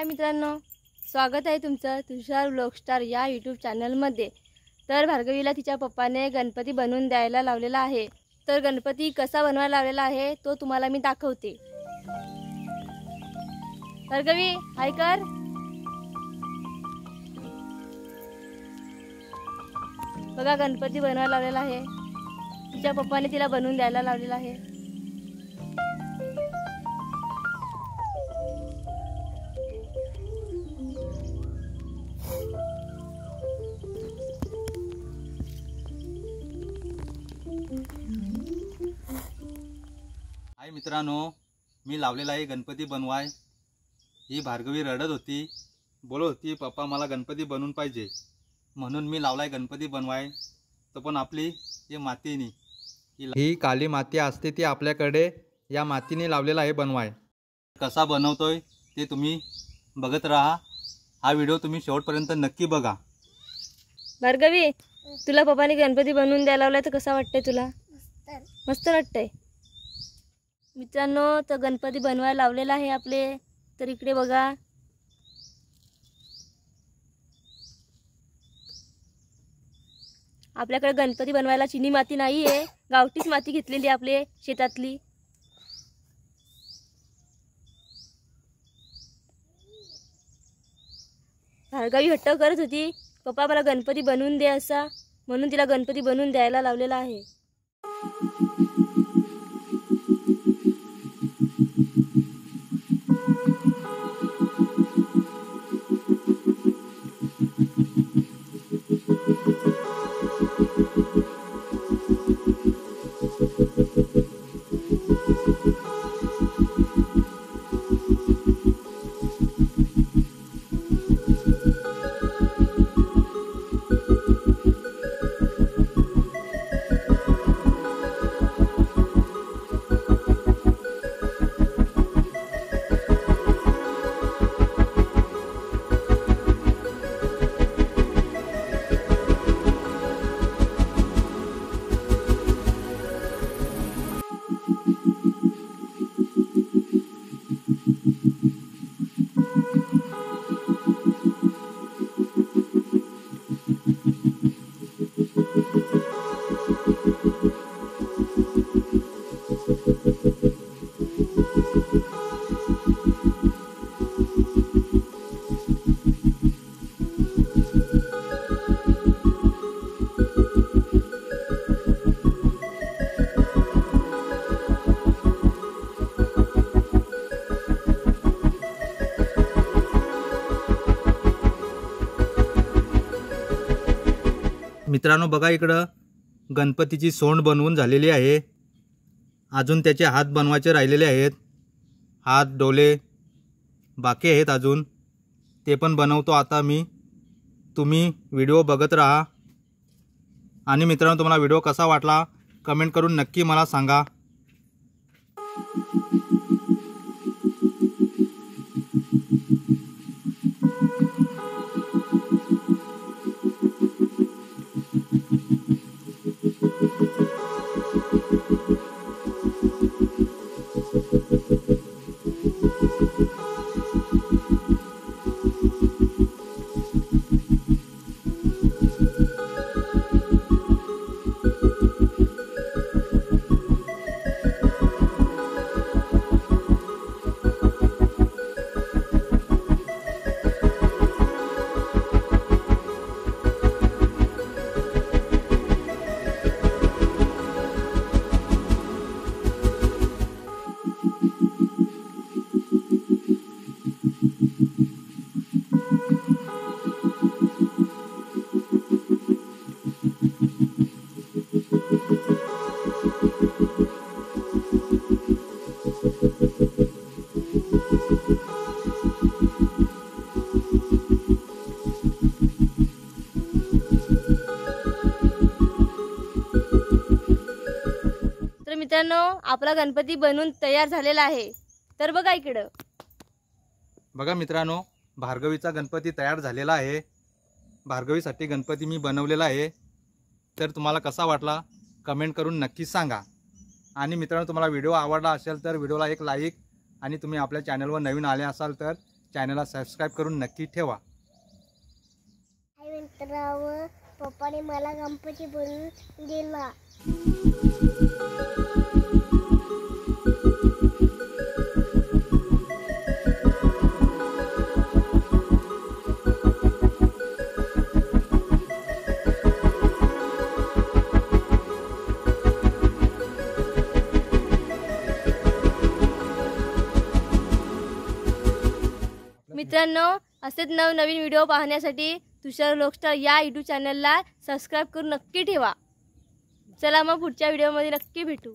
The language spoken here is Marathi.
मित्रांनो, स्वागत आहे तुमचं तुषार व्लॉग स्टार या यूट्यूब चॅनलमध्ये। तर भार्गवीला तिच्या पप्पाने गणपती बनवून द्यायला लावलेला आहे। तर गणपती कसा बनवायला लावलेला आहे तो तुम्हाला मी दाखवते। भार्गवी हाय कर। बघा गणपती बनवायला लावलेला आहे। तिच्या पप्पाने तिला बनवून द्यायला लावलेला आहे। हाय मित्रांनो, मी लावलेला आहे गणपती बनवाय। ही भार्गवी रडत होती, बोलत होती पप्पा मला गणपती बनवून पाहिजे, म्हणून मी लावलाय गणपती बनवाय। तो पण आपली ही मातीनी, ही काली माती असते ती आपल्याकडे या मातीने लावलेला आहे बनवाय। कसा बनवतोय ते तुम्ही बघत राहा। हा व्हिडिओ तुम्ही शेवटपर्यंत नक्की बघा। भार्गवी, तुला पप्पाने गणपती बनवून द्यायला लावलाय तर कसा वाटतंय तुला? मस्त वाटतंय मित्रांनो। तर गणपती बनवायला लावलेला आहे आपले। तर इकडे बघा, आपल्याकडे गणपती बनवायला चिनी माती नाही आहे, गावठीच माती घेतलेली आपले शेतातली। भार्गवी हट्ट करत होती पप्पा मला गणपती बनवून दे असा, म्हणून तिला गणपती बनवून द्यायला लावलेला आहे। मित्रांनो बघा, इकडं गणपतीची सोंड बनवून झालेली आहे। अजून त्याचे हात बनवायचे राहिलेले आहेत। हात डोले बाकी आहेत अजून, ते पण बनवतो आता मी। तुम्ही व्हिडिओ बघत राहा। आणि मित्रांनो, तुम्हाला व्हिडिओ कसा वाटला कमेंट करून नक्की मला सांगा। मित्रांनो, आपला गणपती बनवून तयार झालेला आहे। तर बघा इकडं बघा मित्रांनो, भार्गवीचा गणपती तयार झालेला आहे। भार्गवीसाठी गणपती मी बनवलेला आहे। तर तुम्हाला कसा वाटला कमेंट करून नक्की सांगा। आणि मित्रांनो, तुम्हाला व्हिडिओ आवडला असेल तर व्हिडिओला एक लाईक, आणि तुम्ही आपल्या चॅनलवर नवीन आले असाल तर चॅनलला सबस्क्राईब करून नक्की ठेवा. मित्रांनो, पप्पाने मला गणपती बनवून दिला. मित्रांनो, असेच नवनवीन व्हिडिओ पाहण्यासाठी तुषार व्लॉगस्टार या यूट्यूब चॅनलला सबस्क्राईब करून नक्की ठेवा. चला मग पुढच्या व्हिडिओमध्ये नक्की भेटू.